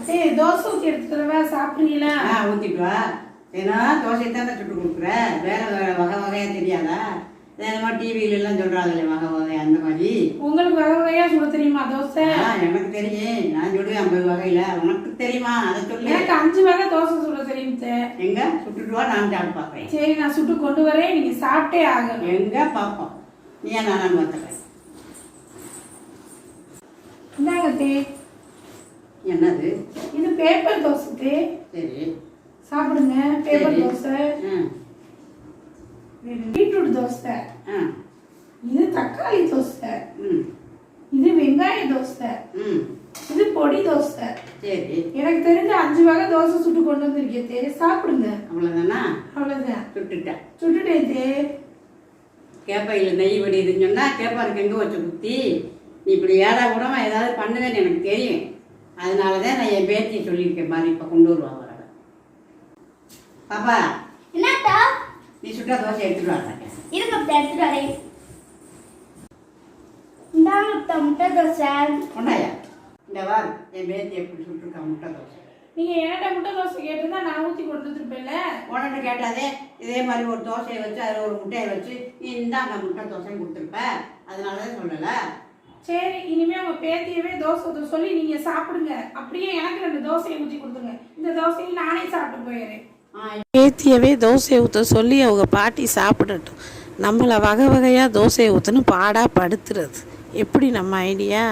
அத்தே தோசை ஊற்றி எடுத்துக்கிறவா சாப்பிட்றீங்களா? ஊற்றிட்டு வா. ஏன்னா தோசை தானே சுட்டு கொடுக்குற, வேற வேற வகை வகையாக தெரியாதா? இந்த மாதிரி டிவியிலலாம் சொல்கிறாங்களே வகை வகை அந்த மாதிரி. உங்களுக்கு வகை வகையாக சுட தெரியுமா தோசை? எனக்கு தெரியும், நான் சுடுவேன் 50 வகையில். உனக்கு தெரியுமா அதை சொல்லு. எனக்கு 5 வகை தோசை சுட தெரியும். எங்க சுட்டுட்டு வா, நான் சாப்பிட்டு பார்க்குறேன். சரி, நான் சுட்டு கொண்டு வரேன், நீங்கள் சாப்பிட்டே ஆகணும். எங்க பார்ப்போம், நீ நான் பார்த்துக்கிறேன். இந்தாங்க தே. என்னது இது? பேப்பர் தோசை தே. சரி சாப்பிடுங்க. பேப்பர் தோசை. பீட்ரூட் தோசை. இது தக்காளி தோசை. இது வெங்காய தோசை. இது பொடி தோசை. சரி, எனக்கு தெரிஞ்ச 5 வகை தோசை சுட்டு கொண்டு வந்திருக்கே தே. சாப்பிடுங்க. அவ்வளோதானா? அவ்வளோதான். சுட்டுட்டேன் தே. கேப்பையில் நெய் வடிதுன்னு சொன்னால் கேப்பாருக்கு எங்கே வச்சு குத்தி நீ இப்படி ஏடா கூடமா ஏதாவது பண்ணுவேன்னு எனக்கு தெரியும். அதனால தான் நான் என் பேத்தியை சொல்லியிருக்கேன் மாதிரி. இப்போ கொண்டு வருவாங்க பாப்பா. என்னட்டா? நீ சுட்டா தோசை எடுத்துட்டு வர. இருங்க, எடுத்துட்டு வரேன். இந்தாங்க முட்டை தோசை. கொண்டாயா, இந்த வார் என் பேத்தி எப்படி சுட்டுருக்கா முட்டை தோசை. நீங்க ஏன்டா முட்டை தோசை கேட்டிருந்தா நான் ஊற்றி கொண்டு வந்துருப்பேன்ல. உடனே கேட்டாதே இதே மாதிரி ஒரு தோசையை வச்சு அதில் ஒரு முட்டையை வச்சு நீ இந்தாங்க முட்டை தோசையும் கொடுத்துருப்ப. அதனால தான் சொல்லலை. சரி, இனிமே உங்க பேத்தியவே தோசை ஊற்ற சொல்லி நீங்க சாப்பிடுங்க. அப்படியே எனக்கு 2 தோசையை ஊற்றி கொடுத்துங்க. இந்த தோசையை நானே சாப்பிட்டு போயிடுறேன். பேத்தியவே தோசையை ஊற்ற சொல்லி அவங்க பாட்டி சாப்பிடட்டும். நம்மளை வகை வகையாக தோசையை ஊற்றணும் பாடா படுத்துறது. எப்படி நம்ம ஐடியா?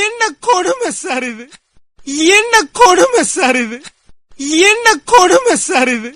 என்ன கொடுமை சார் இது, என்ன கொடுமை சார் இது, என்ன கொடுமை சார் இது.